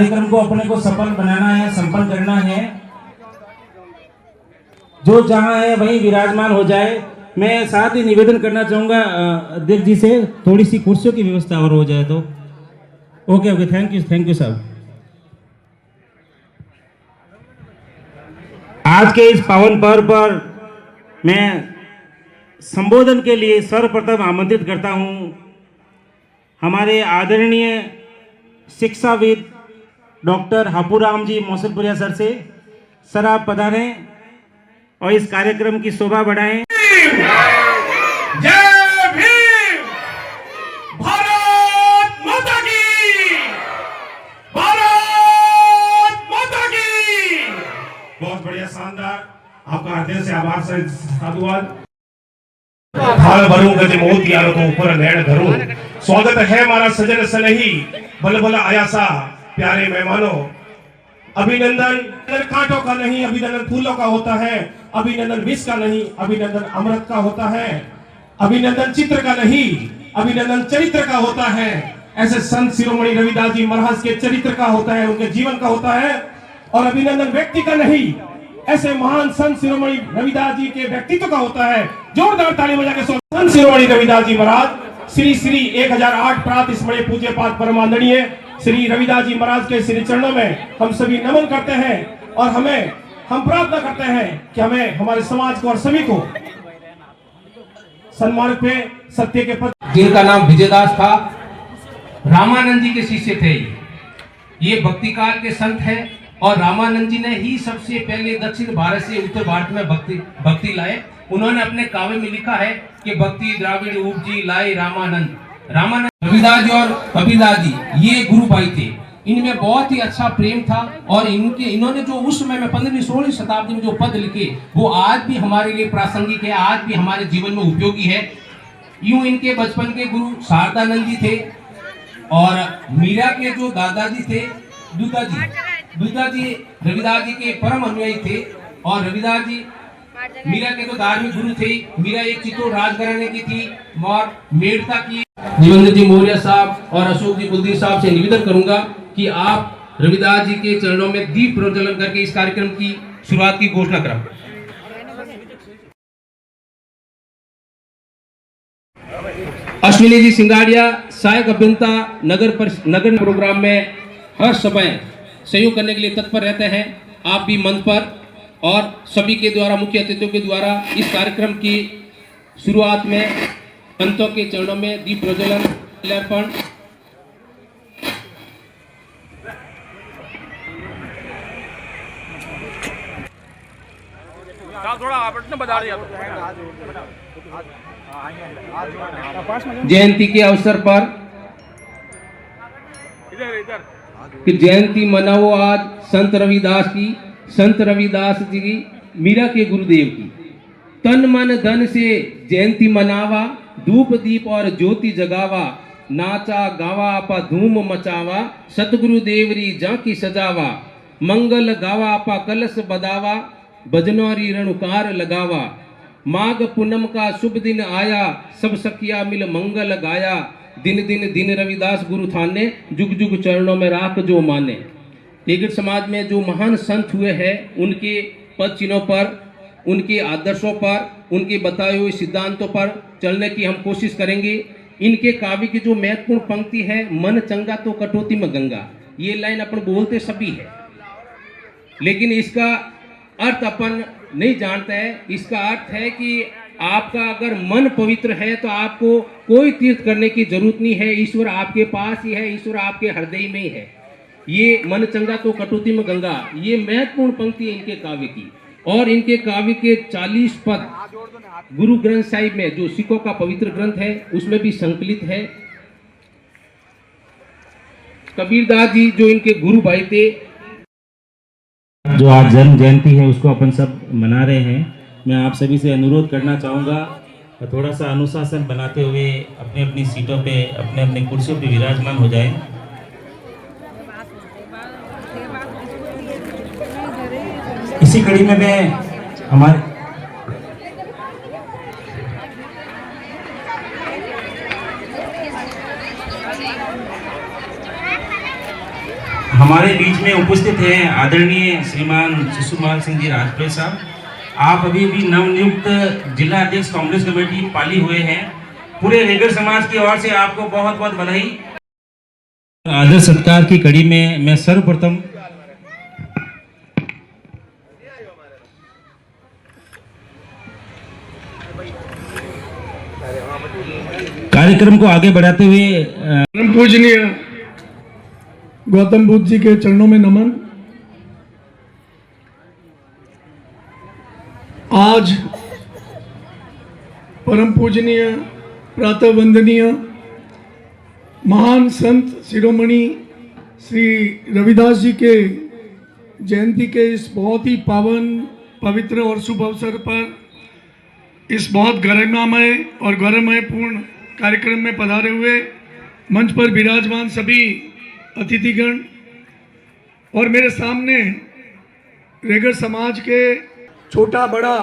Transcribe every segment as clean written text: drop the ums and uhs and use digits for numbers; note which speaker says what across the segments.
Speaker 1: कार्यक्रम को अपने को सफल बनाना है, संपन्न करना है। जो जहां है वहीं विराजमान हो जाए। मैं साथ ही निवेदन करना चाहूंगा अध्यक्ष जी से, थोड़ी सी कुर्सियों की व्यवस्था और हो जाए तो। ओके ओके, थैंक यू साहब। आज के इस पावन पर्व पर मैं संबोधन के लिए सर्वप्रथम आमंत्रित करता हूं हमारे आदरणीय शिक्षाविद डॉक्टर हापूराम जी मौसलपुरिया सर से। सर आप पधारें और इस कार्यक्रम की शोभा बढ़ाएं।
Speaker 2: जय भीम, भारत माता की, भारत माता की। बहुत बढ़िया, शानदार, आपका हृदय से आभार से साधुवाद। हाल भरूं गज मोतियारों को ऊपर नैन धरूं। स्वागत है हमारा सजन सनही, बल बल आया सा प्यारे मेहमानों। अभिनंदन कांटों का नहीं, अभिनंदन फूलों का होता है। अभिनंदन विष का नहीं, अभिनंदन अमृत का होता है। अभिनंदन चित्र का नहीं, अभिनंदन चरित्र का होता है। ऐसे संत शिरोमणि रविदास जी महाराज के चरित्र का होता है, उनके जीवन का होता है। और अभिनंदन व्यक्ति का नहीं, ऐसे महान संत शिरोमणि रविदास जी के व्यक्तित्व का होता है। जोरदार ताली बजा के संत शिरोमणि रविदास जी महाराज श्री श्री 1008 प्रात स्मरणीय पूज्य पाद परमादरणीय श्री रविदास जी महाराज के श्री चरणों में हम सभी नमन करते हैं। और हम प्रार्थना करते हैं कि हमें, हमारे समाज को और सभी को सन्मार्ग पे सत्य के पथ।
Speaker 3: जिनका नाम विजयदास था, रामानंद जी के शिष्य थे। ये भक्ति काल के संत हैं और रामानंद जी ने ही सबसे पहले दक्षिण भारत से उत्तर भारत में भक्ति लाए। उन्होंने अपने काव्य में लिखा है कि भक्ति द्राविड़ उपजी लाए रामानंद। रविदास जी और कबीरदास जी ये गुरु भाई थे। इनमें बहुत ही अच्छा प्रेम था और इन्होंने जो उस समय में 15वीं-16वीं शताब्दी में जो पद लिखे वो आज भी हमारे लिए प्रासंगिक है, आज भी हमारे जीवन में उपयोगी है। यूं इनके बचपन के गुरु शारदानंद जी थे और मीरा के जो दादाजी थे दूधा जी रविदास जी के परम अनुयायी थे। और रविदास जी मीरा के तो धार्मिक गुरु थे। मीरा एक चित्तौड़ राजघराने की थी और मेड़ता की। जीवेंद्र जी मौर्य साहब और अशोक जी कुलदीप साहब से निवेदन करूंगा कि आप रविदास जी के चरणों में दीप प्रज्वलन करके इस कार्यक्रम की शुरुआत की घोषणा कराएं। अश्विनी जी सिंगाड़िया सहायक अभियंता नगर प्रोग्राम में हर समय सहयोग करने के लिए तत्पर रहते हैं। आप भी मंच पर और सभी के द्वारा, मुख्य अतिथियों के द्वारा इस कार्यक्रम की शुरुआत में संतों के चरणों में दीप प्रज्वलन अर्पण। जयंती के अवसर पर कि जयंती मनाओ आज संत रविदास जी की, मीरा के गुरुदेव की। तन मन धन से जयंती मनावा, धूप दीप और ज्योति जगावा, नाचा गावा आपा धूम मचावा, सतगुरु देवरी जाकी सजावा, मंगल गावा आपा कलश बदावा, भजनौरी रणुकार लगावा, माघ पूनम का शुभ दिन आया, सब सखिया मिल मंगल गाया, दिन रविदास गुरु थाने, जुग जुग चरणों में राख जो माने। तेगड़ समाज में जो महान संत हुए हैं उनके पद चिन्हों पर, उनके आदर्शों पर, उनके बताए हुए सिद्धांतों पर चलने की हम कोशिश करेंगे। इनके काव्य की जो महत्वपूर्ण पंक्ति है, मन चंगा तो कटौती में गंगा, ये लाइन अपन बोलते सभी है लेकिन इसका अर्थ अपन नहीं जानते हैं। इसका अर्थ है कि आपका अगर मन पवित्र है तो आपको कोई तीर्थ करने की जरूरत नहीं है। ईश्वर आपके पास ही है, ईश्वर आपके हृदय में ही है। ये मन चंगा तो कटौती में गंगा, ये महत्वपूर्ण पंक्ति है इनके काव्य की। और इनके काव्य के 40 पद गुरु ग्रंथ साहिब में, जो सिखों का पवित्र ग्रंथ है, उसमें भी संकलित है। कबीरदास जी जो इनके गुरु भाई थे,
Speaker 1: जो आज जन्म जयंती है उसको अपन सब मना रहे हैं। मैं आप सभी से अनुरोध करना चाहूँगा थोड़ा सा अनुशासन बनाते हुए अपने अपनी सीटों पे, अपने अपने कुर्सियों पे विराजमान हो जाएं। इसी कड़ी में मैं हमारे हमारे बीच में उपस्थित हैं आदरणीय श्रीमान सुषुमाल सिंह जी राजपूत साहब। आप अभी भी नवनियुक्त जिला अध्यक्ष कांग्रेस कमेटी पाली हुए हैं। पूरे रेगर समाज की ओर से आपको बहुत बहुत बधाई। आदर सत्कार की कड़ी में मैं सर्वप्रथम कार्यक्रम को आगे बढ़ाते हुए
Speaker 4: परम पूजनीय गौतम बुद्ध जी के चरणों में नमन। आज परम पूजनीय प्रातः वंदनीय महान संत शिरोमणि श्री रविदास जी के जयंती के इस बहुत ही पावन पवित्र और शुभ अवसर पर इस बहुत गरिमामय और गौरवमयपूर्ण कार्यक्रम में पधारे हुए मंच पर विराजमान सभी अतिथिगण और मेरे सामने रेगर समाज के छोटा बड़ा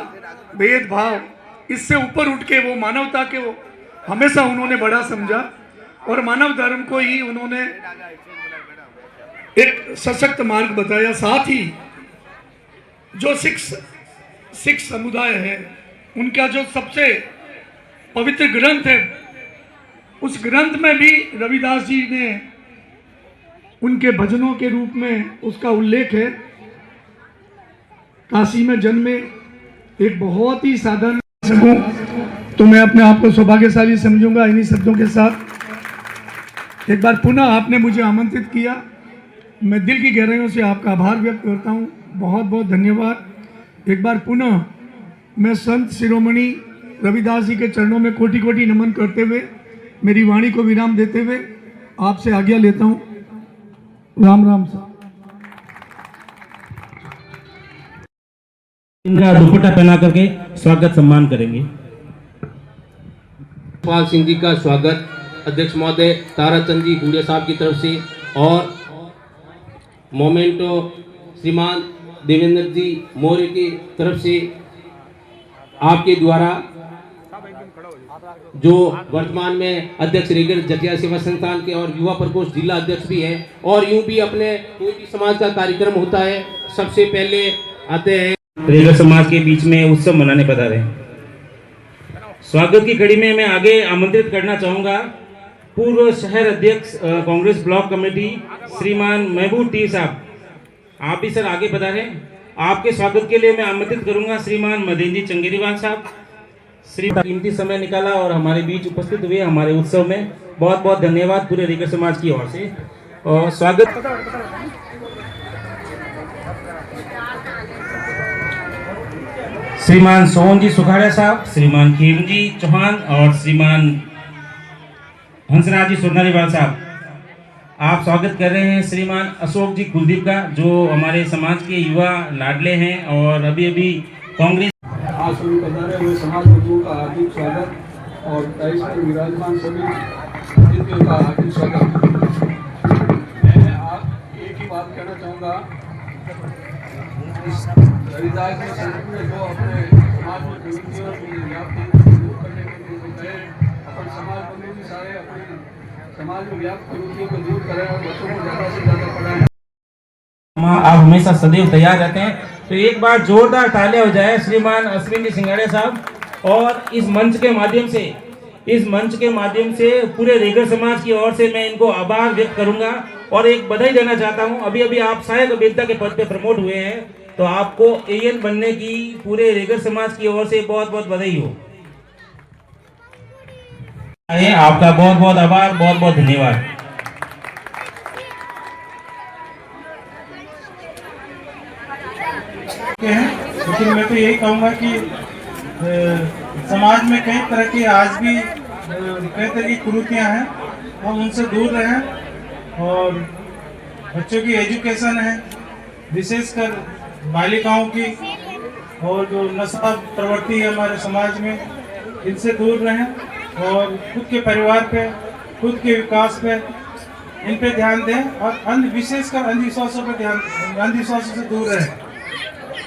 Speaker 4: भेदभाव इससे ऊपर उठ के वो मानवता के वो हमेशा उन्होंने बड़ा समझा और मानव धर्म को ही उन्होंने एक सशक्त मार्ग बताया। साथ ही जो सिख समुदाय है उनका जो सबसे पवित्र ग्रंथ है उस ग्रंथ में भी रविदास जी ने उनके भजनों के रूप में उसका उल्लेख है। काशी में जन्मे एक बहुत ही साधारण सकूं तो मैं अपने आप को सौभाग्यशाली समझूंगा। इन्हीं शब्दों के साथ एक बार पुनः आपने मुझे आमंत्रित किया, मैं दिल की गहराइयों से आपका आभार व्यक्त करता हूं। बहुत बहुत धन्यवाद। एक बार पुनः मैं संत शिरोमणि रविदास जी के चरणों में कोटि कोटि नमन करते हुए मेरी वाणी को विराम देते हुए आपसे आज्ञा लेता हूं। राम राम साहब।
Speaker 1: इनका दुपट्टा पहना करके स्वागत सम्मान करेंगे।
Speaker 3: पाल सिंह जी का स्वागत अध्यक्ष महोदय ताराचंद जी गुड़िया साहब की तरफ से और मोमेंटो श्रीमान देवेंद्र जी मौर्य की तरफ से आपके द्वारा जो वर्तमान में अध्यक्ष रेगर जटिया सेवा संस्थान के और युवा प्रकोष्ठ जिला अध्यक्ष भी हैं और यूं भी अपने कोई भी समाज का कार्यक्रम होता है सबसे पहले आते हैं
Speaker 1: रेगर समाज के बीच में उत्सव मनाने पधारे। स्वागत की कड़ी में मैं आगे आमंत्रित करना चाहूंगा पूर्व शहर अध्यक्ष कांग्रेस ब्लॉक कमेटी श्रीमान महबूब टी साहब। आप भी सर आगे पधारे। आपके स्वागत के लिए मैं आमंत्रित करूंगा श्रीमान मदेंजी चंगेरीवाल साहब। श्री कीमती समय निकाला और हमारे बीच उपस्थित हुए हमारे उत्सव में बहुत बहुत धन्यवाद पूरे रेगर समाज की ओर से। और स्वागत श्रीमान सोहन जी सुखाड़िया साहब, श्रीमान खीम जी चौहान और श्रीमान हंसराज जी सोनारीवाल साहब। आप स्वागत कर रहे हैं श्रीमान अशोक जी कुलदीप का जो हमारे समाज के युवा लाडले हैं और अभी अभी कांग्रेस
Speaker 5: आज सभी पधारे हुए समाज बंधुओं का हार्दिक स्वागत और दाइश में विराजमान सभी अतिथियों का हार्दिक स्वागत। मैं आज एक ही बात कहना चाहूँगा, रविदास जी संत ने जो अपने समाज में विभिन्नतियों की व्याप्ति दूर करने के लिए गए, अपन समाज बंधु भी सारे अपने समाज में व्याप्त विभिन्नतियों को दूर करें और बच्चों को ज़्यादा से ज़्यादा पढ़ाएं।
Speaker 1: आप हमेशा सदैव तैयार रहते हैं तो एक बार जोरदार तालियां हो जाए श्रीमान अश्विन जी सिंगाड़िया साहब। और इस मंच के माध्यम से पूरे रेगर समाज की ओर से मैं इनको आभार व्यक्त करूंगा और एक बधाई देना चाहता हूं। अभी अभी आप सहायक अभियंता के पद पे प्रमोट हुए हैं तो आपको एएन बनने की पूरे रेगर समाज की ओर से बहुत बहुत बधाई हो। आपका बहुत बहुत आभार, बहुत बहुत धन्यवाद।
Speaker 6: लेकिन मैं तो यही कहूँगा कि समाज में कई तरह की आज भी कई तरह की कुरीतियाँ हैं, हम उनसे दूर रहें और बच्चों की एजुकेशन है विशेषकर बालिकाओं की और जो नशा प्रवृत्ति है हमारे समाज में इनसे दूर रहें और खुद के परिवार पे खुद के विकास पे इन पे ध्यान दें और विशेषकर अंधविश्वासों पे अंधविश्वासों से दूर रहें।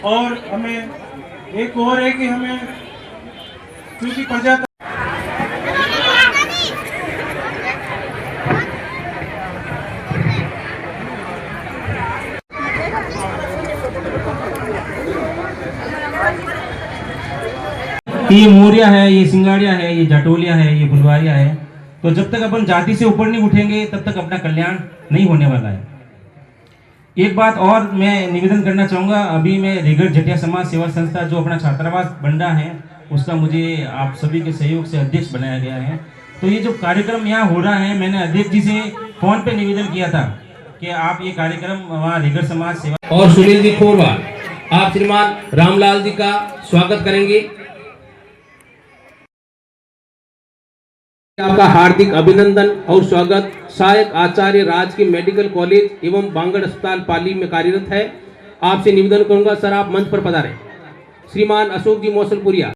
Speaker 6: और हमें एक और है कि हमें क्योंकि प्रजा
Speaker 1: कि ये मोरिया है, ये सिंगाड़िया है, ये जाटोलिया है, ये बुलवारिया है। तो जब तक अपन जाति से ऊपर नहीं उठेंगे तब तक अपना कल्याण नहीं होने वाला है। एक बात और मैं निवेदन करना चाहूँगा, अभी मैं रीगढ़ जटिया समाज सेवा संस्था जो अपना छात्रावास बंडा है उसका मुझे आप सभी के सहयोग से अध्यक्ष बनाया गया है। तो ये जो कार्यक्रम यहाँ हो रहा है, मैंने अध्यक्ष जी से फोन पे निवेदन किया था कि आप ये कार्यक्रम वहाँ रीगढ़ समाज सेवा
Speaker 3: और सुनील जी खोरवाल, आप श्रीमान रामलाल जी का स्वागत करेंगे। आपका हार्दिक अभिनंदन और स्वागत सहायक आचार्य राजकीय मेडिकल कॉलेज एवं बांगड़ अस्पताल पाली में कार्यरत है। आपसे निवेदन करूंगा सर आप मंच पर पधारें। श्रीमान अशोक जी मौसलपुरिया।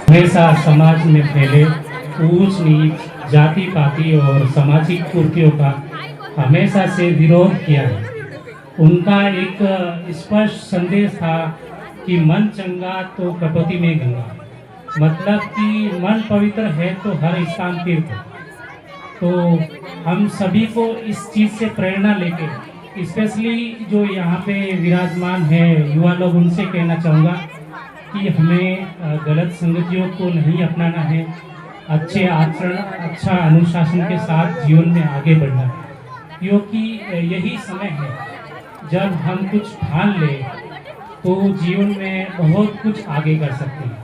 Speaker 7: हमेशा समाज में फैले ऊंच नीच, जाति पाति और सामाजिक कुरीतियों का हमेशा से विरोध किया है। उनका एक स्पष्ट संदेश था कि मन चंगा तो कटौती में गंगा, मतलब कि मन पवित्र है तो हर स्थान तीर्थ। तो हम सभी को इस चीज़ से प्रेरणा लेके, स्पेशली जो यहाँ पे विराजमान है युवा लोग, उनसे कहना चाहूँगा कि हमें गलत संगतियों को नहीं अपनाना है, अच्छे आचरण, अच्छा अनुशासन के साथ जीवन में आगे बढ़ना है, क्योंकि यही समय है जब हम कुछ ठान लें तो जीवन में बहुत कुछ आगे कर सकते हैं।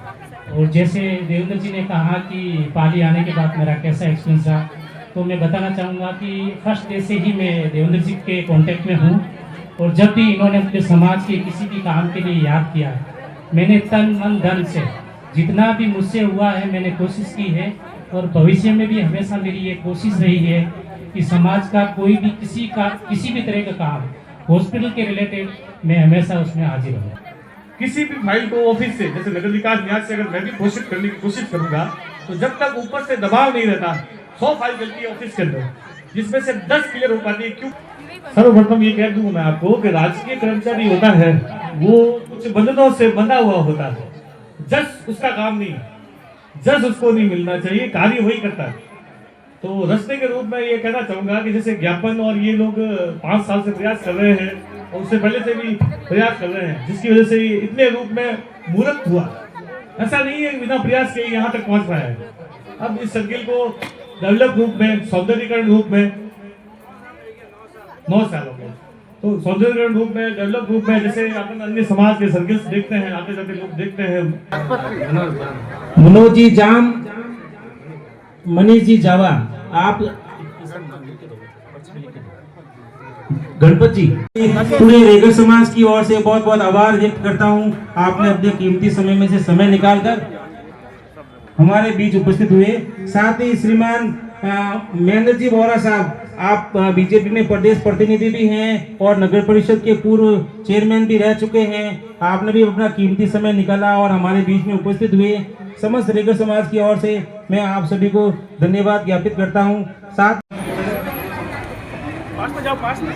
Speaker 7: और जैसे देवेंद्र जी ने कहा कि पाली आने के बाद मेरा कैसा एक्सपीरियंस रहा, तो मैं बताना चाहूँगा कि फर्स्ट डे से ही मैं देवेंद्र जी के कांटेक्ट में हूँ। और जब भी इन्होंने मुझे समाज के किसी भी काम के लिए याद किया है, मैंने तन मन धन से जितना भी मुझसे हुआ है मैंने कोशिश की है। और भविष्य में भी हमेशा मेरी ये कोशिश रही है कि समाज का कोई भी किसी भी तरह का काम, हॉस्पिटल के रिलेटेड, मैं हमेशा उसमें हाजिर हूँ।
Speaker 8: किसी भी फाइल को ऑफिस से, जैसे नगर विकास न्यास से अगर मैं भी घोषित करने की कोशिश करूंगा, तो जब तक ऊपर से दबाव नहीं रहता, 100 फाइल चलती है ऑफिस के अंदर, जिसमें से 10 क्लियर हो पाती है। क्यों? सर्वप्रथम ये कह दूं मैं आपको कि राजकीय कर्मचारी होता है वो कुछ बंधनों से बंधा हुआ होता है। जज उसका काम नहीं, जज उसको नहीं मिलना चाहिए, कार्य वही करता है। तो रस्ते के रूप में ये कहना चाहूंगा कि जैसे ज्ञापन और ये लोग 5 साल से प्रयास कर रहे हैं और उससे पहले से भी प्रयास कर रहे हैं, जिसकी वजह से इतने रूप में मूर्त हुआ। ऐसा नहीं है कि बिना प्रयास के यहाँ तक पहुँच पाया है। अब इस सर्किल को डेवलप रूप में, सौंदर्यीकरण रूप में 9 साल हो गए, तो सौंदर्यीकरण रूप में, डेवलप रूप में, जैसे अपन अन्य समाज के सर्किल्स देखते हैं, आते जाते लोग देखते हैं।
Speaker 1: मनोज जी जाम, मनीष जी जावा, आप गणपत जी, पूरे रीगढ़ समाज की ओर से बहुत बहुत आभार व्यक्त करता हूं। आपने अपने कीमती समय में से समय निकालकर हमारे बीच उपस्थित हुए। साथ ही श्रीमान महेंद्र जी बोरा साहब, आप बीजेपी में प्रदेश प्रतिनिधि भी हैं और नगर परिषद के पूर्व चेयरमैन भी रह चुके हैं। आपने भी अपना कीमती समय निकाला और हमारे बीच में उपस्थित हुए। समस्त रीगढ़ समाज की ओर से मैं आप सभी को धन्यवाद ज्ञापित करता हूं। साथ
Speaker 8: पास में जाओ, पास में।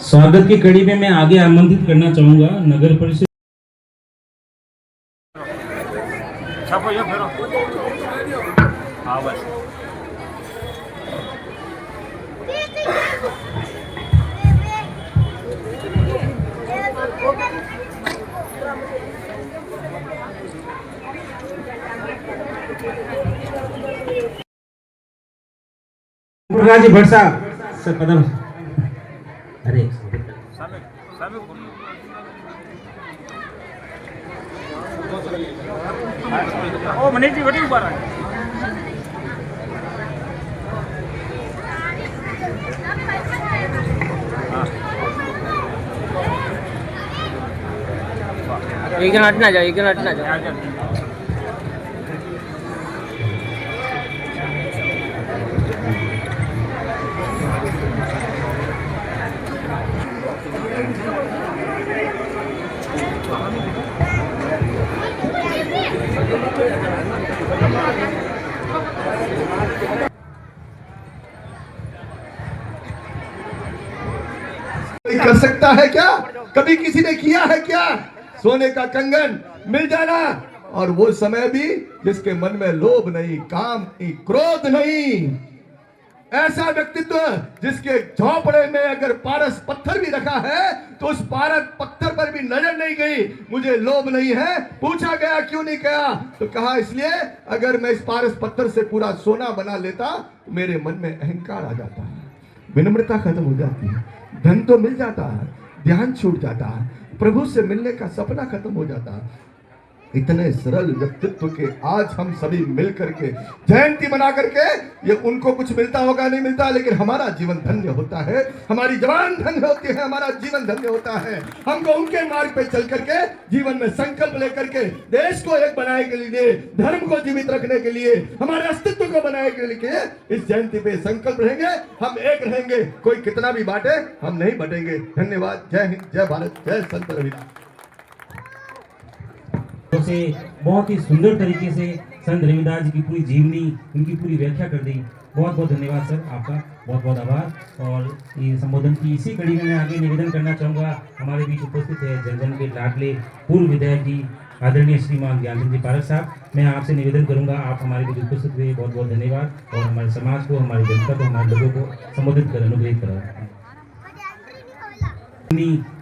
Speaker 1: स्वागत की कड़ी में मैं आगे आमंत्रित करना चाहूंगा नगर परिषद प्रकाश जी भट्ट साहब सर पदम। अरे
Speaker 8: ओ मनीष जी बड़ी ऊपर है।
Speaker 9: एक जन हटना जाओ, एक जन हटना जाओ।
Speaker 10: कर सकता है क्या? कभी किसी ने किया है क्या? सोने का कंगन मिल जाना, और वो समय भी जिसके मन में लोभ नहीं, काम नहीं, क्रोध नहीं, ऐसा व्यक्तित्व जिसके झोपड़े में अगर पारस पत्थर भी रखा है तो उस पारस पत्थर पर भी नजर नहीं गई, मुझे लोभ नहीं है। पूछा गया क्यों नहीं गया, तो कहा इसलिए अगर मैं इस पारस पत्थर से पूरा सोना बना लेता तो मेरे मन में अहंकार आ जाता है, विनम्रता खत्म हो जाती है, धन तो मिल जाता है, ध्यान छूट जाता है, प्रभु से मिलने का सपना खत्म हो जाता है। इतने सरल व्यक्तित्व के आज हम सभी मिल करके जयंती मना करके, ये उनको कुछ मिलता होगा नहीं मिलता, लेकिन हमारा जीवन धन्य होता है, हमारी जवान धन्य होती है, हमारा जीवन धन्य होता है। हमको उनके मार्ग पे चल करके जीवन में संकल्प लेकर के देश को एक बनाने के लिए, धर्म को जीवित रखने के लिए, हमारे अस्तित्व को बनाने के लिए इस जयंती पे संकल्प रहेंगे, हम एक रहेंगे। कोई कितना भी बांटे, हम नहीं बटेंगे। धन्यवाद। जय हिंद, जय भारत, जय संत रविदास।
Speaker 1: से बहुत ही सुंदर तरीके से संत रविदास जी की पूरी जीवनी, उनकी पूरी व्याख्या कर दी। बहुत बहुत धन्यवाद सर, आपका बहुत बहुत आभार। और ये संबोधन की इसी कड़ी में मैं आगे निवेदन करना चाहूँगा। हमारे बीच उपस्थित है जनजन के लाडले पूर्व विधायक जी आदरणीय श्रीमान ज्ञानचंद जी पारस साहब। मैं आपसे निवेदन करूँगा, आप हमारे बीच उपस्थित हुए, बहुत बहुत धन्यवाद। और हमारे समाज को, हमारी जनता को, हमारे लोगों को संबोधित कर अनुग्रहित करा,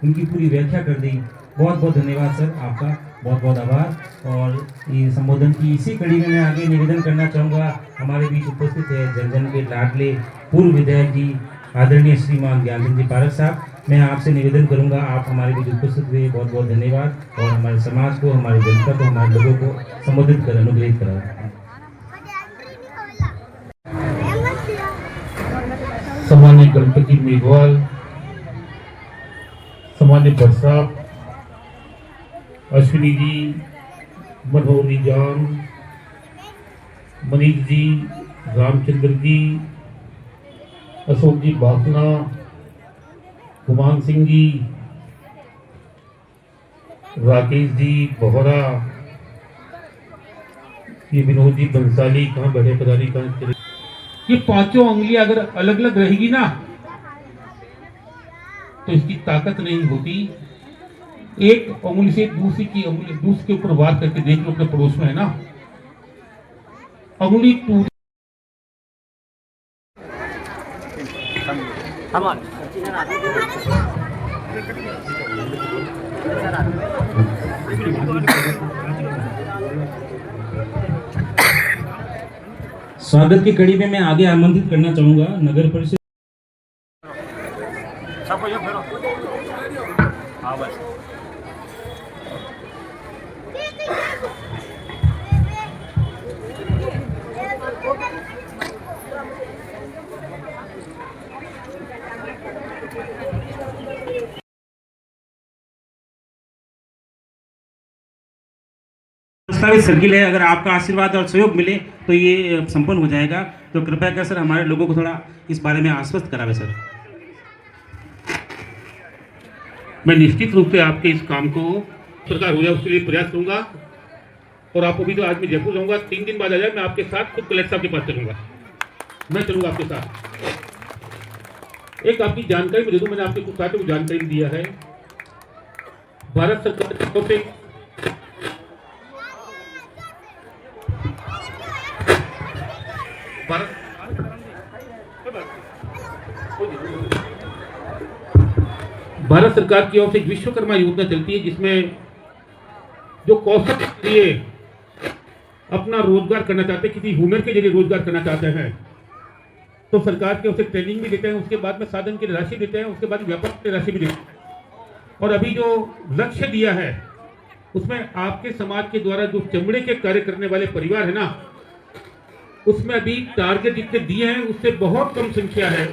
Speaker 1: उनकी पूरी व्याख्या कर दी। बहुत बहुत धन्यवाद सर, आपका बहुत बहुत आभार। और ये संबोधन की इसी कड़ी में मैं आगे निवेदन करना चाहूँगा। हमारे बीच उपस्थित है जनजन के लाडले पूर्व विधायक जी आदरणीय श्रीमान ज्ञानचंद जी पारस साहब। मैं आपसे निवेदन करूँगा, आप हमारे बीच उपस्थित हुए, बहुत बहुत धन्यवाद। और हमारे समाज को, हमारी जनता को, हमारे लोगों को संबोधित कर अनुग्रहित करा।
Speaker 11: सामान्य गणपति मेघवाल, सामान्य बरसात, अश्विनी जी, मनोहरी जान, मनीष जी, रामचंद्र जी, अशोक जी बासना, गुमान सिंह जी, राकेश जी बोहरा, ये विनोद जी बंसाली, कहाँ बैठे पदारी, कहाँ चले। ये पांचों उंगलियां अगर अलग अलग रहेगी ना तो इसकी ताकत नहीं होती। एक उंगली से दूसरी की उंगली, दूसरे के ऊपर वार करके देख लो, अपने पड़ोस में है ना, उंगली टूट।
Speaker 1: स्वागत की कड़ी में मैं आगे आमंत्रित करना चाहूँगा नगर परिषद। प्रस्तावित सर्किल है, अगर आपका आशीर्वाद और सहयोग मिले तो ये संपन्न हो जाएगा। तो कृपया कर सर हमारे लोगों को थोड़ा इस बारे में आश्वस्त करावे सर।
Speaker 11: मैं निश्चित रूप से आपके इस काम को सरकार हो जाए उसके लिए प्रयास करूंगा। और आपको भी तो आज मैं जयपुर जाऊंगा, 3 दिन बाद आ जाए, मैं आपके साथ खुद कलेक्टर साहब के पास चलूंगा, मैं चलूंगा आपके साथ। एक आपकी जानकारी मैं दे दूं, मैंने आपके कुछ साथियों को जानकारी दिया है। भारत सरकार की तरफ से भारत सरकार की ओर से एक विश्वकर्मा योजना चलती है, जिसमें जो कौशल के लिए अपना रोजगार करना चाहते हैं, किसी हुनर के जरिए रोजगार करना चाहते हैं, तो सरकार के उसे ट्रेनिंग भी देते हैं, उसके बाद में साधन की राशि देते हैं, उसके बाद व्यापार की राशि भी देते हैं। और अभी जो लक्ष्य दिया है उसमें आपके समाज के द्वारा जो चमड़े के कार्य करने वाले परिवार है ना, उसमें अभी टारगेट जितने दिए हैं उससे बहुत कम संख्या है,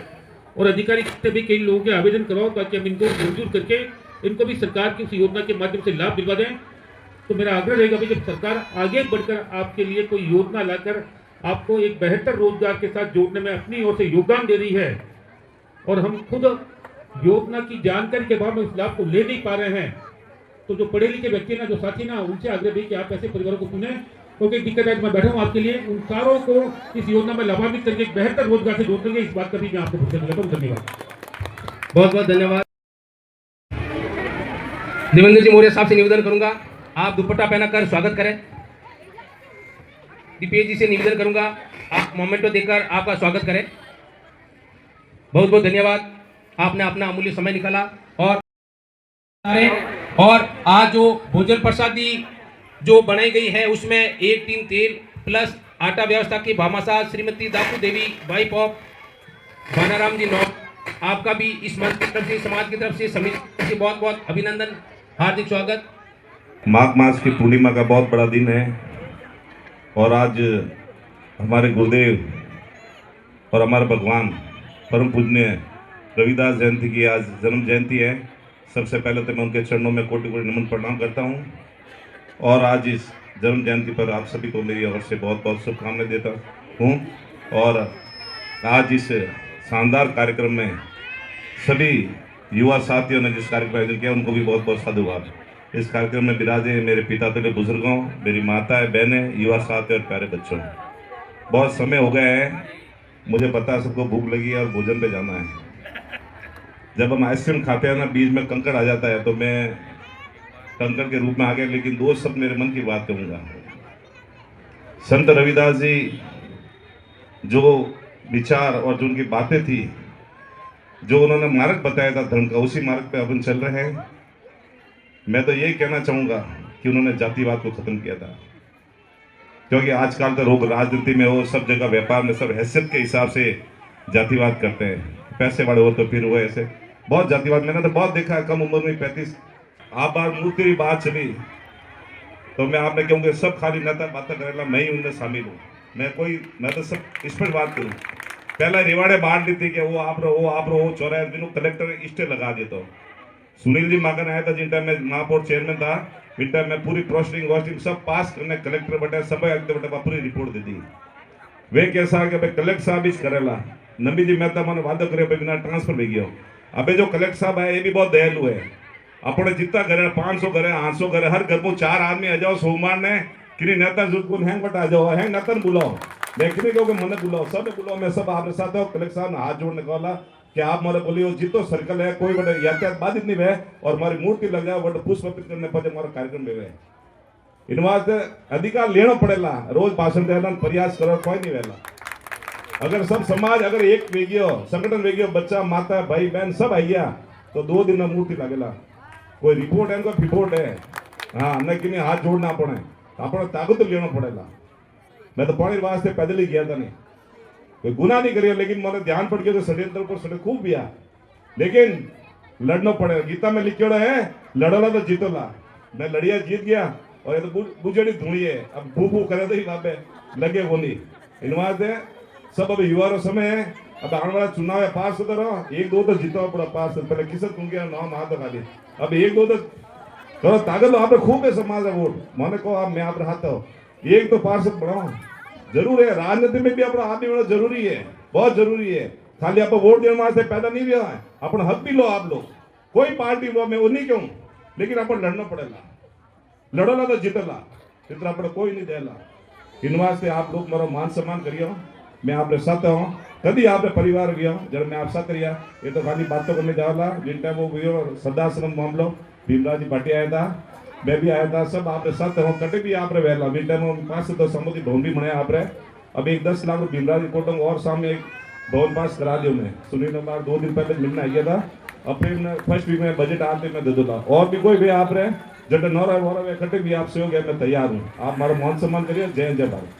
Speaker 11: और अधिकारी से भी कई लोगों के आवेदन करवाओ ताकि हम इनको मंजूर करके इनको भी सरकार की उस योजना के माध्यम से लाभ दिलवा दें। तो मेरा आग्रह रहेगा भाई, जब सरकार आगे बढ़कर आपके लिए कोई योजना लाकर आपको एक बेहतर रोजगार के साथ जोड़ने में अपनी ओर से योगदान दे रही है, और हम खुद योजना की जानकारी के बाद में इस लाभ को ले नहीं पा रहे हैं, तो जो पढ़े लिखे व्यक्ति ना, जो साथी ना, उनसे आग्रह भी कि आप ऐसे परिवारों को चुने, क्योंकि दिक्कत आज मैं बैठा हूँ आपके लिए, उन सारों को इस योजना में लाभान्वित करके एक बेहतर रोजगार से जोड़ देंगे। इस बात का भी मैं आपको धन्यवाद।
Speaker 3: बहुत बहुत धन्यवाद। देवेंद्र जी मौर्य साहब से निवेदन करूंगा, आप दुपट्टा पहनाकर स्वागत करें। दीपेश जी से निवेदन करूंगा, आप मोमेंटो देकर आपका स्वागत करें। बहुत बहुत धन्यवाद, आपने अपना अमूल्य समय निकाला। और आज जो भोजन प्रसादी जो बनाई गई है उसमें 1 टीन तेल प्लस आटा व्यवस्था की भामाशाह श्रीमती दाकू देवी वाइफ ऑफ भानाराम जी नौक, आपका भी इस मंच की तरफ से, समाज की तरफ से, समिति से बहुत बहुत अभिनंदन, हार्दिक स्वागत।
Speaker 12: माघ मास की पूर्णिमा का बहुत बड़ा दिन है, और आज हमारे गुरुदेव और हमारे भगवान परम पूजनीय रविदास जयंती की आज जन्म जयंती है। सबसे पहले तो मैं उनके चरणों में कोटि कोटि नमन प्रणाम करता हूँ, और आज इस जन्म जयंती पर आप सभी को मेरी ओर से बहुत बहुत शुभकामनाएं देता हूँ। और आज इस शानदार कार्यक्रम में सभी युवा साथियों ने जिस कार्यक्रम आयोजन किया उनको भी बहुत बहुत साधुवाद। इस कार्यक्रम में विराजे मेरे पिता तुल्य बुजुर्गों, मेरी माताएं, बहनें, युवा साथी और प्यारे बच्चों। बहुत समय हो गया है, मुझे पता है सबको भूख लगी है और भोजन पे जाना है। जब हम आइसक्रीम खाते हैं ना, बीच में कंकड़ आ जाता है, तो मैं कंकड़ के रूप में आ गया, लेकिन दो शब्द मेरे मन की बात कहूँगा। संत रविदास जी जो विचार और जो उनकी बातें थी, जो उन्होंने मार्ग बताया था धर्म का, उसी मार्ग पे अपन चल रहे हैं। मैं तो यही कहना चाहूँगा कि उन्होंने जातिवाद को खत्म किया था, क्योंकि आजकल तो लोग राजनीति में हो, सब जगह व्यापार में, सब हैसियत के हिसाब से जातिवाद करते हैं। पैसे वाले हो तो फिर वो ऐसे बहुत जातिवाद, मैंने तो बहुत देखा है। कम उम्र में 35 आप बार मूर्ति की बात चली तो मैं आपने कहूँगा सब खाली नेता बातें करेला, मैं ही उनमें शामिल हूँ। मैं तो सब इस पर बात करूँ। पहला रिवाड़े बांट दी थी कि वो आप रहो चौराहे दिनों कलेक्टर इष्टे लगा देता हूँ। सुनील जी माकन आया था जिन टाइम में महापौर चेयरमैन था, इस टाइम में पूरी प्रोस्टिंग वोस्टिंग सब पास करने कलेक्टर बटे सब बटे पूरी रिपोर्ट दे दी। वे कैसा कि भाई कलेक्टर साहब इस करेला, नंबी जी मेहता मैंने वादो करे बिना ट्रांसफर भी गया। अबे जो कलेक्टर साहब है ये भी बहुत दयालु है, अपने जितना करे 500 करे 800 करे, हर घर को 4 आदमी आ जाओ, सोमवार ने कि नेता जुटकुन हैंग बटा जाओ, हैंग नतन बुलाओ, लेकिन क्योंकि मैंने बुलाओ, सब बुलाओ, मैं सब आपके साथ हूँ। कलेक्टर साहब ने हाथ जोड़ने का बोला कि आप मारे बोलिए जितो सर्कल है कोई बड़े यातायात बाधित नहीं है, और हमारी मूर्ति लग जाए बड़े पुष्प अर्पित करने पर हमारा कार्यक्रम में इन वास्ते अधिकार लेना पड़ेगा। रोज भाषण देना प्रयास करो, कोई नहीं वेला। अगर सब समाज अगर एक वेगियो संगठन वेगियो, बच्चा माता भाई बहन सब आई गया तो 2 दिन में मूर्ति लगेला। कोई रिपोर्ट है, कोई रिपोर्ट है, हाँ न कि हाथ जोड़ना पड़े, अपना ताकत लेना पड़ेगा। मैं तो पानी वास्ते पैदल ही गया था, नहीं कोई गुनाह नहीं करिए, लेकिन मैंने ध्यान पड़ गया तो षड्यंत्र पर षड्यंत्र खूब किया, लेकिन लड़ना पड़ेगा। गीता में लिखा है लड़ोला तो जीतोला, मैं लड़िया जीत गया, और ये तो बुझड़ी धुड़ी है, अब भू भू करे तो ही लाभे लगे वो नहीं। इन वास्ते सब अब युवा समय है, अब आने वाला चुनाव है, पास होता रहो, 1-2 तो जीतना पड़ा पास। पहले किसत उनके नाम हाथ खाली, अब 1-2 तो करो ताकत लो, आपने खूब है समाज है वोट, मैंने कहो आप मैं आप रहा हूँ, 1 तो पार्षद बढ़ाओ जरूर है। राजनीति में भी अपना आदमी होना जरूरी है, बहुत जरूरी है। खाली आप वोट देने वास्ते पैदा नहीं हुआ है, अपना हक भी लो आप लोग, कोई पार्टी लो, मैं वो नहीं कहूँ, लेकिन अपन लड़ना पड़ेगा, लड़ोला तो जीतला, इतना अपना कोई नहीं देला। इन वास्ते आप लोग मेरा मान सम्मान करियो, मैं आपके साथ हूँ, कभी आपने परिवार भी हूँ, जब मैं आप साथ रहा, ये तो खाली बातों करने जाओला। जिन टाइम वो सदाश्रम मामलो भीमराज जी भाटी आया था, मैं भी आया था, सब आपके साथ हूँ, कटे भी आप वेला जिन टाइम पास तो समुद्री भवन भी बनाया आप। अब एक 10 लाख भीमराज कोटम और सामने एक भवन पास करा दियो। मैं सुनील कुमार 2 दिन पहले मिलने आ गया था, अपने फर्स्ट वीक में बजट आते मैं दे दूंगा, और भी कोई भी आप रहे जब नौरा वोरा कटे भी आपसे हो गया, मैं तैयार हूँ। आप हमारा मान सम्मान करिए। जय जय भारत।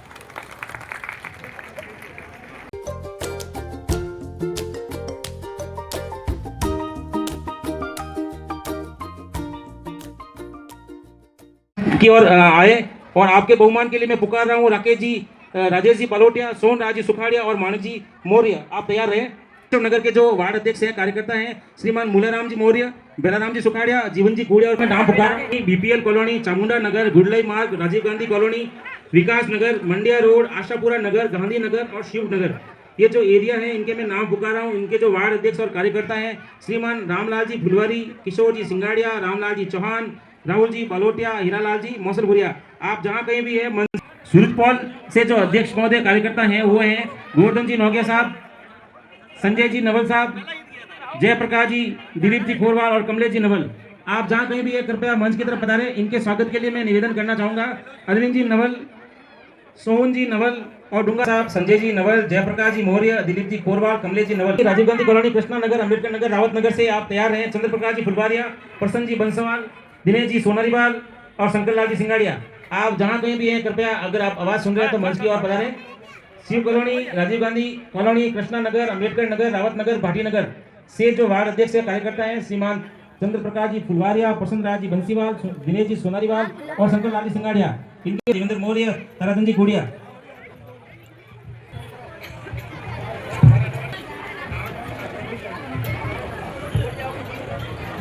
Speaker 1: की ओर आए और आपके बहुमान के लिए मैं पुकार रहा हूँ राकेश जी, राजेश जी पलोटिया, सोन राज जी सुखाड़िया और माणिक जी मौर्य। आप तैयार रहे। नगर के जो वार्ड अध्यक्ष हैं, कार्यकर्ता हैं, श्रीमान मूलाराम जी मौर्य, बेलाराम जी सुखाड़िया, जीवन जी कूड़िया और मैं नाम पुकार बीपीएल कॉलोनी, चामुंडा नगर, गुडलाई मार्ग, राजीव गांधी कॉलोनी, विकास नगर, मंडिया रोड, आशापुरा नगर, गांधी नगर और शिव नगर, ये जो एरिया है इनके मैं नाम पुकार रहा हूँ। इनके जो वार्ड अध्यक्ष और कार्यकर्ता हैं, श्रीमान रामलाल जी फुलवारी, किशोर जी सिंगाड़िया, रामलाल जी चौहान, राहुल जी बालोटिया, हीरालाल जी मौसलपुरिया। आप जहाँ कहीं भी है। सूरजपॉल से जो अध्यक्ष महोदय कार्यकर्ता हैं वो हैं गोवर्धन जी नौगिया साहब, संजय जी नवल साहब, जयप्रकाश जी, दिलीप जी खोरवाल और कमलेश जी नवल। आप जहाँ कहीं भी है कृपया मंच की तरफ पधारें। इनके स्वागत के लिए मैं निवेदन करना चाहूँगा अरविंद जी नवल, सोहन जी नवल और डूंगा साहब, संजय जी नवल, जयप्रकाश जी मौर्य, दिलीप जी खोरवाल, कमलेश जी नवल। राजीव गांधी कॉलोनी, कृष्णा नगर, अम्बेडकर नगर, रावत नगर से आप तैयार हैं। चंद्र प्रकाश जी फुलवारिया, प्रसन्न जी बंसवाल, दिनेश जी सोनारीवाल और शंकरलाल जी सिंगाड़िया। आप जहाँ कहीं भी हैं कृपया अगर आप आवाज़ सुन रहे हैं तो मंच की ओर पधारें। शिव कॉलोनी, राजीव गांधी कॉलोनी, कृष्णा नगर, अम्बेडकर नगर, रावत नगर, भाटी नगर से जो वार्ड अध्यक्ष कार्यकर्ता हैं श्रीमान चंद्र प्रकाश जी फुलवारिया, प्रसन्न राज जी बंसीवाल, दिनेश जी सोनारीवाल और शंकरलाल जी सिंगाड़िया, इनके देवेंद्र मौर्य, ताराचंद जी गुड़िया।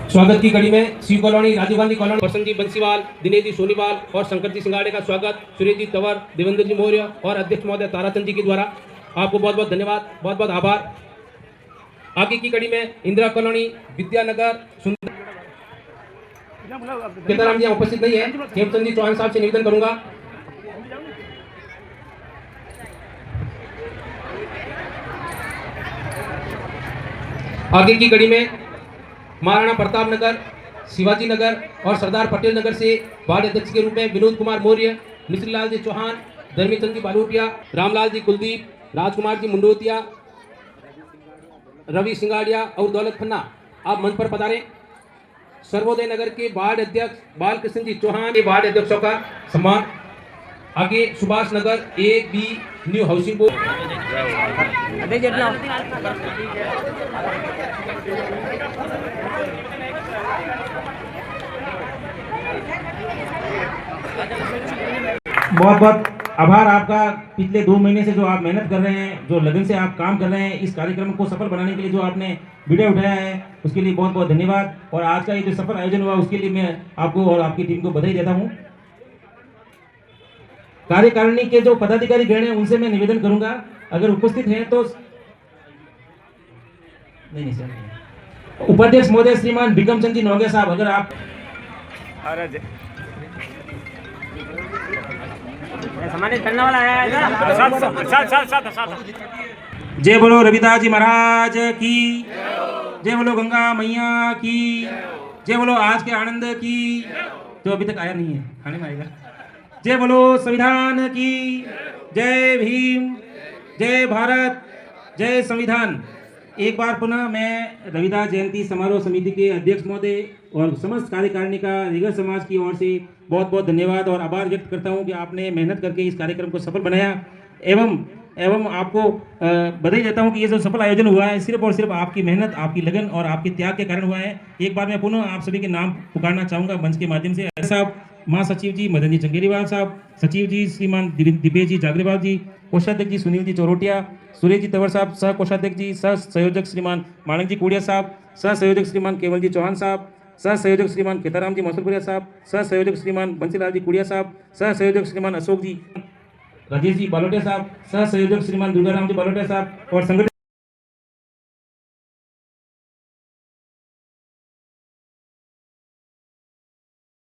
Speaker 3: स्वागत की कड़ी में सी कॉलोनी, राजीव गांधी कॉलोनी, प्रसन्न जी बंसीवाल, दिनेश जी सोनीवाल और शंकर जी सिंगाड़े का स्वागत सुरेश जी तंवर, देवेंद्र जी मौर्य और अध्यक्ष महोदय ताराचंद जी के द्वारा। आपको बहुत बहुत धन्यवाद, बहुत बहुत आभार। आगे की कड़ी में इंदिरा कॉलोनी, विद्यानगर, सुंदर केदाराम जी उपस्थित नहीं है। हेमचंद जी चौहान साहब से निवेदन करूंगा। आगे की कड़ी में महाराणा प्रताप नगर, शिवाजी नगर और सरदार पटेल नगर से वार्ड अध्यक्ष के रूप में विनोद कुमार मौर्य, मिश्रीलाल जी चौहान, धर्मीचंद जी बालोटिया, रामलाल जी कुलदीप, राजकुमार जी मुंडोतिया, रवि सिंगाड़िया और दौलत खन्ना। आप मंच पर पधारें। सर्वोदय नगर के वार्ड अध्यक्ष बालकृष्ण जी चौहान के वार्ड अध्यक्षों का सम्मान। आगे Subhash Nagar A-B new housing board.
Speaker 1: बहुत बहुत आभार आपका। पिछले 2 महीने से जो आप मेहनत कर रहे हैं, जो लगन से आप काम कर रहे हैं, इस कार्यक्रम को सफल बनाने के लिए जो आपने वीडियो उठाया है उसके लिए बहुत बहुत धन्यवाद। और आज का ये जो सफल आयोजन हुआ उसके लिए मैं आपको और आपकी टीम को बधाई देता हूँ। कार्यकारिणी के जो पदाधिकारी गण हैं उनसे मैं निवेदन करूंगा अगर उपस्थित हैं तो नहीं सर। उपाध्यक्ष महोदय श्रीमान बिक्रम चंद जी नौगिया साहब, अगर आप
Speaker 9: सम्मानित करने वाला है।
Speaker 1: जय बोलो रविदास जी महाराज की, जय बोलो गंगा मैया की, जय बोलो आज के आनंद की, जो अभी तक आया नहीं है खाने में आएगा। जय बोलो संविधान की, जय भीम, जय भारत, जय संविधान। एक बार पुनः मैं रविदास जयंती समारोह समिति के अध्यक्ष महोदय और समस्त कार्यकारिणी का रीगर समाज की ओर से बहुत बहुत धन्यवाद और आभार व्यक्त करता हूं कि आपने मेहनत करके इस कार्यक्रम को सफल बनाया। एवं आपको बधाई देता हूं कि ये जो सफल आयोजन हुआ है सिर्फ और सिर्फ आपकी मेहनत, आपकी लगन और आपके त्याग के कारण हुआ है। एक बार मैं पुनः आप सभी के नाम पुकारना चाहूँगा मंच के माध्यम से। साहब, महासचिव जी मदन जी चंगेरीवाल साहब, सचिव जी श्रीमान दिपेश जी जागरेवाल जी, कोषाध्यक्ष जी सुनील जी चौरोटिया, सुरेश जी तंवर साहब, सह कोषाध्यक्ष जी, सह संयोजक श्रीमान माणिक जी कूड़िया साहब, सह संयोजक श्रीमान केवल जी चौहान साहब, सह संयोजक श्रीमान केताराम जी मौसलपुरिया साहब, सह संयोजक श्रीमान बंसीलाल जी कुड़िया साहब, सह संयोजक श्रीमान अशोक जी, राजेश जी बालोटिया साहब, सह संयोजक श्रीमान दुर्गाराम जी बालोटिया साहब और संगठन